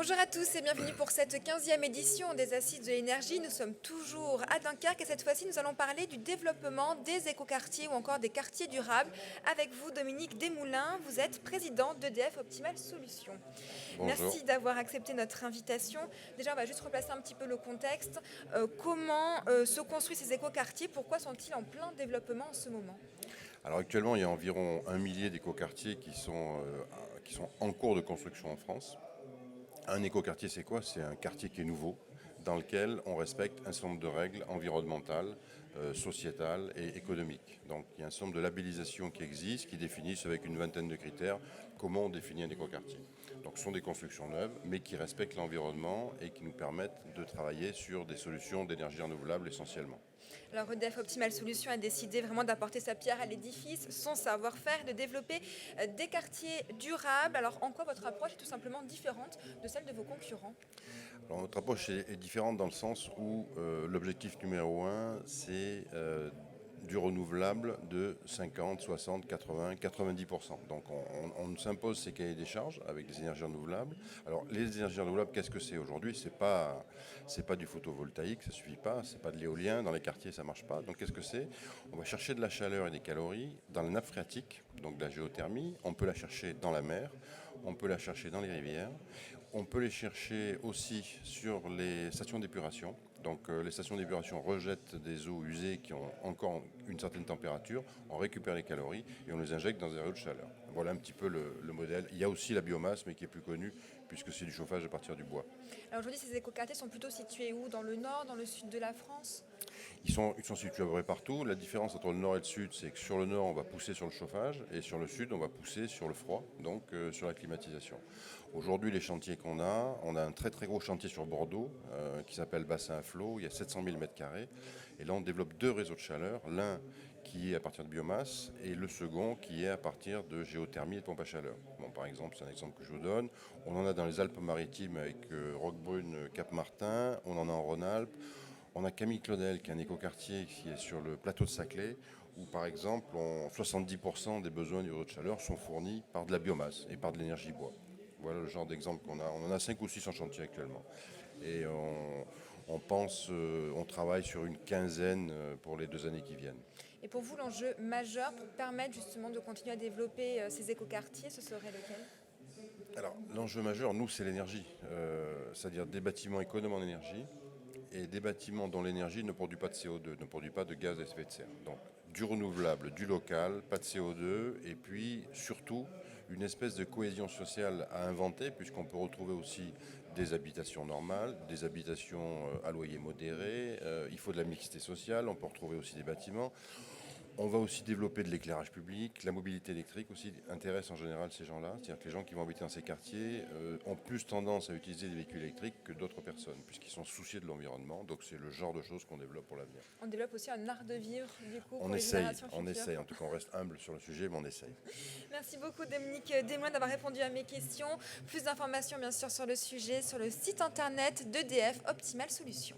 Bonjour à tous et bienvenue pour cette 15e édition des Assises de l'énergie. Nous sommes toujours à Dunkerque et cette fois-ci nous allons parler du développement des écoquartiers ou encore des quartiers durables. Avec vous Dominique Desmoulins, vous êtes président d'EDF Optimal Solutions. Bonjour. Merci d'avoir accepté notre invitation. Déjà on va juste replacer un petit peu le contexte. Comment se construisent ces écoquartiers? Pourquoi sont-ils en plein développement en ce moment? Alors actuellement, il y a environ 1 millier d'écoquartiers qui sont en cours de construction en France. Un écoquartier, c'est quoi? C'est un quartier qui est nouveau, dans lequel on respecte un certain nombre de règles environnementales, sociétales et économiques. Donc il y a un certain nombre de labellisations qui existent, qui définissent avec une vingtaine de critères comment on définit un écoquartier. Donc ce sont des constructions neuves, mais qui respectent l'environnement et qui nous permettent de travailler sur des solutions d'énergie renouvelable essentiellement. Alors EDF Optimal Solutions a décidé vraiment d'apporter sa pierre à l'édifice, son savoir-faire, de développer des quartiers durables. Alors en quoi votre approche est tout simplement différente de celle de vos concurrents? Alors, notre approche est différente dans le sens où l'objectif numéro 1, c'est du renouvelable de 50, 60, 80, 90%. Donc on nous impose ces cahiers des charges avec des énergies renouvelables. Alors les énergies renouvelables, qu'est-ce que c'est aujourd'hui? C'est pas du photovoltaïque, ça suffit pas. C'est pas de l'éolien, dans les quartiers ça marche pas. Donc qu'est-ce que c'est? On va chercher de la chaleur et des calories dans la nappe phréatique, donc de la géothermie. On peut la chercher dans la mer, on peut la chercher dans les rivières. On peut les chercher aussi sur les stations d'épuration. Donc les stations d'épuration rejettent des eaux usées qui ont encore une certaine température, on récupère les calories et on les injecte dans des réseaux de chaleur. Voilà un petit peu le modèle. Il y a aussi la biomasse, mais qui est plus connue, puisque c'est du chauffage à partir du bois. Alors aujourd'hui, ces écoquartiers sont plutôt situés où? Dans le nord, dans le sud de la France? Ils sont situés à peu près partout. La différence entre le nord et le sud, c'est que sur le nord, on va pousser sur le chauffage, et sur le sud, on va pousser sur le froid, donc sur la climatisation. Aujourd'hui, les chantiers qu'on a, on a un très très gros chantier sur Bordeaux, qui s'appelle Bassin à flot, il y a 700 000 m², et là on développe 2 réseaux de chaleur, l'un qui est à partir de biomasse, et le second qui est à partir de géothermie et de pompe à chaleur. Bon, par exemple, c'est un exemple que je vous donne, on en a dans les Alpes-Maritimes avec Roquebrune, Cap-Martin, on en a en Rhône-Alpes. On a Camille Claudel, qui est un écoquartier qui est sur le plateau de Saclay, où par exemple 70% des besoins du réseau de chaleur sont fournis par de la biomasse et par de l'énergie bois. Voilà le genre d'exemple qu'on a. On en a 5 ou 6 en chantier actuellement. Et on travaille sur une quinzaine pour les 2 années qui viennent. Et pour vous, l'enjeu majeur pour permettre justement de continuer à développer ces écoquartiers, ce serait lequel? Alors l'enjeu majeur, nous, c'est l'énergie. C'est-à-dire des bâtiments économes en énergie, et des bâtiments dont l'énergie ne produit pas de CO2, ne produit pas de gaz à effet de serre. Donc du renouvelable, du local, pas de CO2, et puis surtout une espèce de cohésion sociale à inventer, puisqu'on peut retrouver aussi des habitations normales, des habitations à loyer modéré, il faut de la mixité sociale, on peut retrouver aussi des bâtiments. On va aussi développer de l'éclairage public, la mobilité électrique aussi intéresse en général ces gens-là. C'est-à-dire que les gens qui vont habiter dans ces quartiers ont plus tendance à utiliser des véhicules électriques que d'autres personnes, puisqu'ils sont soucieux de l'environnement. Donc c'est le genre de choses qu'on développe pour l'avenir. On développe aussi un art de vivre, du coup, pour On les essaye, générations futures. on essaye. En tout cas, on reste humble sur le sujet, mais on essaye. Merci beaucoup Dominique Desmoulins d'avoir répondu à mes questions. Plus d'informations bien sûr sur le sujet sur le site internet d'EDF Optimal Solutions.